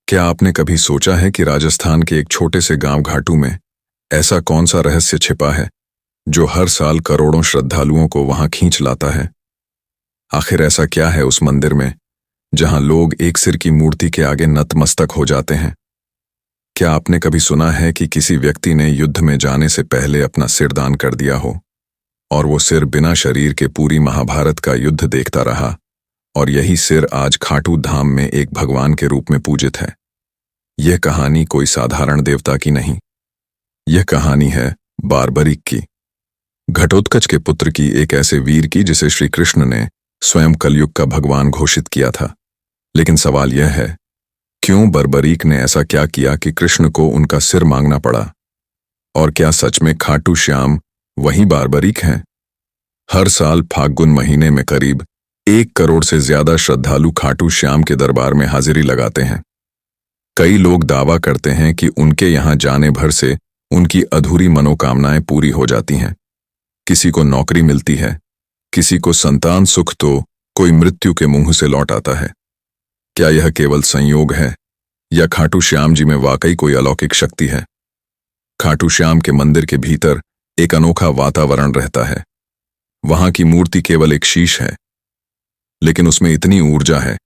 क्या आपने कभी सोचा है कि राजस्थान के एक छोटे से गांव घाटू में ऐसा कौन सा रहस्य छिपा है जो हर साल करोड़ों श्रद्धालुओं को वहां खींच लाता है? आखिर ऐसा क्या है उस मंदिर में जहां लोग एक सिर की मूर्ति के आगे नतमस्तक हो जाते हैं? क्या आपने कभी सुना है कि किसी व्यक्ति ने युद्ध में जाने से पहले अपना सिर दान कर दिया हो और वो सिर बिना शरीर के पूरी महाभारत का युद्ध देखता रहा, और यही सिर आज खाटू धाम में एक भगवान के रूप में पूजित है? यह कहानी कोई साधारण देवता की नहीं, यह कहानी है बारबरीक की, घटोत्कच के पुत्र की, एक ऐसे वीर की जिसे श्री कृष्ण ने स्वयं कलयुग का भगवान घोषित किया था। लेकिन सवाल यह है, क्यों बर्बरीक ने ऐसा क्या किया कि कृष्ण को उनका सिर मांगना पड़ा? और क्या सच में खाटू श्याम वही बारबरीक हैं? हर साल फाल्गुन महीने में करीब 1 करोड़ से ज्यादा श्रद्धालु खाटू श्याम के दरबार में हाजिरी लगाते हैं। कई लोग दावा करते हैं कि उनके यहां जाने भर से उनकी अधूरी मनोकामनाएं पूरी हो जाती हैं। किसी को नौकरी मिलती है, किसी को संतान सुख, तो कोई मृत्यु के मुंह से लौट आता है। क्या यह केवल संयोग है या खाटू श्याम जी में वाकई कोई अलौकिक शक्ति है? खाटू श्याम के मंदिर के भीतर एक अनोखा वातावरण रहता है। वहां की मूर्ति केवल एक शीश है, लेकिन उसमें इतनी ऊर्जा है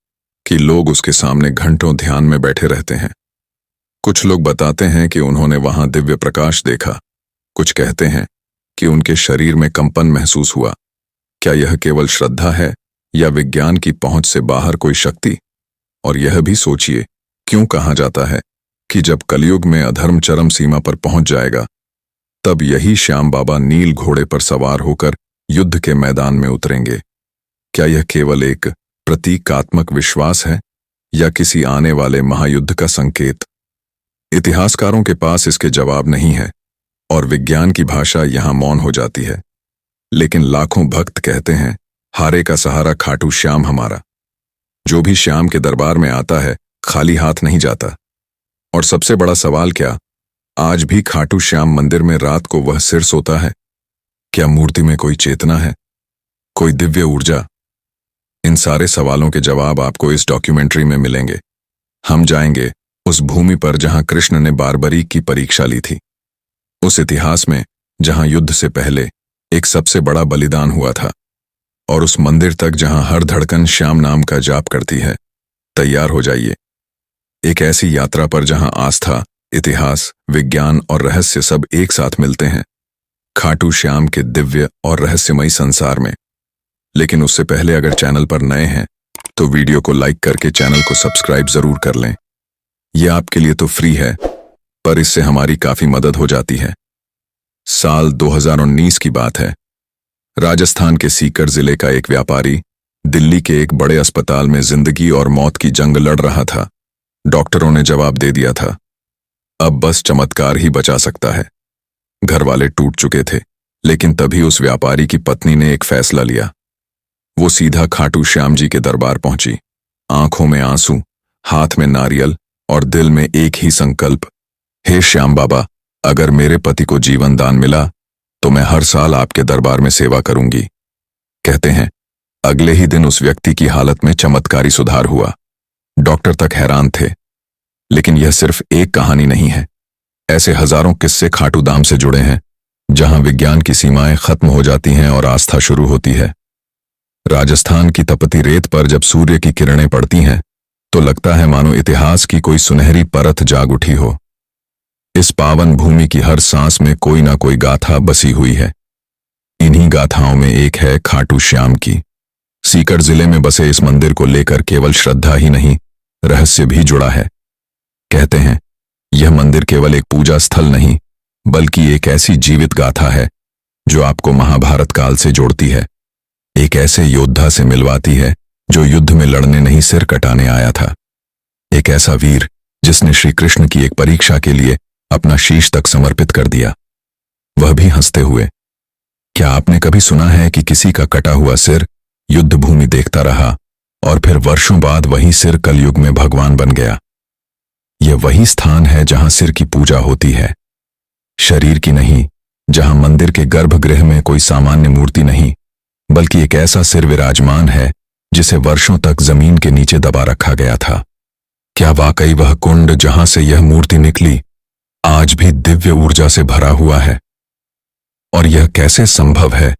कि लोग उसके सामने घंटों ध्यान में बैठे रहते हैं। कुछ लोग बताते हैं कि उन्होंने वहां दिव्य प्रकाश देखा, कुछ कहते हैं कि उनके शरीर में कंपन महसूस हुआ। क्या यह केवल श्रद्धा है या विज्ञान की पहुंच से बाहर कोई शक्ति? और यह भी सोचिए, क्यों कहा जाता है कि जब कलयुग में अधर्म चरम सीमा पर पहुंच जाएगा, तब यही श्याम बाबा नील घोड़े पर सवार होकर युद्ध के मैदान में उतरेंगे? क्या यह केवल एक प्रतीकात्मक विश्वास है या किसी आने वाले महायुद्ध का संकेत? इतिहासकारों के पास इसके जवाब नहीं है और विज्ञान की भाषा यहां मौन हो जाती है। लेकिन लाखों भक्त कहते हैं, हारे का सहारा खाटू श्याम हमारा। जो भी श्याम के दरबार में आता है खाली हाथ नहीं जाता। और सबसे बड़ा सवाल, क्या आज भी खाटू श्याम मंदिर में रात को वह सिर सोता है? क्या मूर्ति में कोई चेतना है, कोई दिव्य ऊर्जा? इन सारे सवालों के जवाब आपको इस डॉक्यूमेंट्री में मिलेंगे। हम जाएंगे उस भूमि पर जहां कृष्ण ने बारबरीक की परीक्षा ली थी, उस इतिहास में जहां युद्ध से पहले एक सबसे बड़ा बलिदान हुआ था, और उस मंदिर तक जहां हर धड़कन श्याम नाम का जाप करती है। तैयार हो जाइए एक ऐसी यात्रा पर जहां आस्था, इतिहास, विज्ञान और रहस्य सब एक साथ मिलते हैं, खाटू श्याम के दिव्य और रहस्यमयी संसार में। लेकिन उससे पहले अगर चैनल पर नए हैं तो वीडियो को लाइक करके चैनल को सब्सक्राइब जरूर कर लें। यह आपके लिए तो फ्री है, पर इससे हमारी काफी मदद हो जाती है। साल 2019 की बात है। राजस्थान के सीकर जिले का एक व्यापारी दिल्ली के एक बड़े अस्पताल में जिंदगी और मौत की जंग लड़ रहा था। डॉक्टरों ने जवाब दे दिया था, अब बस चमत्कार ही बचा सकता है। घर वाले टूट चुके थे, लेकिन तभी उस व्यापारी की पत्नी ने एक फैसला लिया। वो सीधा खाटू श्याम जी के दरबार पहुंची, आंखों में आंसू, हाथ में नारियल और दिल में एक ही संकल्प, हे श्याम बाबा, अगर मेरे पति को जीवन दान मिला तो मैं हर साल आपके दरबार में सेवा करूंगी। कहते हैं अगले ही दिन उस व्यक्ति की हालत में चमत्कारी सुधार हुआ। डॉक्टर तक हैरान थे। लेकिन यह सिर्फ एक कहानी नहीं है। ऐसे हजारों किस्से खाटू धाम से जुड़े हैं, जहां विज्ञान की सीमाएं खत्म हो जाती हैं और आस्था शुरू होती है। राजस्थान की तपती रेत पर जब सूर्य की किरणें पड़ती हैं तो लगता है मानो इतिहास की कोई सुनहरी परत जाग उठी हो। इस पावन भूमि की हर सांस में कोई ना कोई गाथा बसी हुई है। इन्हीं गाथाओं में एक है खाटू श्याम की। सीकर जिले में बसे इस मंदिर को लेकर केवल श्रद्धा ही नहीं, रहस्य भी जुड़ा है। कहते हैं यह मंदिर केवल एक पूजा स्थल नहीं, बल्कि एक ऐसी जीवित गाथा है जो आपको महाभारत काल से जोड़ती है, एक ऐसे योद्धा से मिलवाती है जो युद्ध में लड़ने नहीं सिर कटाने आया था, एक ऐसा वीर जिसने श्री कृष्ण की एक परीक्षा के लिए अपना शीश तक समर्पित कर दिया, वह भी हंसते हुए। क्या आपने कभी सुना है कि किसी का कटा हुआ सिर युद्ध भूमि देखता रहा और फिर वर्षों बाद वही सिर कलयुग में भगवान बन गया? यह वही स्थान है जहां सिर की पूजा होती है, शरीर की नहीं, जहां मंदिर के गर्भगृह में कोई सामान्य मूर्ति नहीं, बल्कि एक ऐसा सिर विराजमान है जिसे वर्षों तक जमीन के नीचे दबा रखा गया था। क्या वाकई वह कुंड जहां से यह मूर्ति निकली आज भी दिव्य ऊर्जा से भरा हुआ है? और यह कैसे संभव है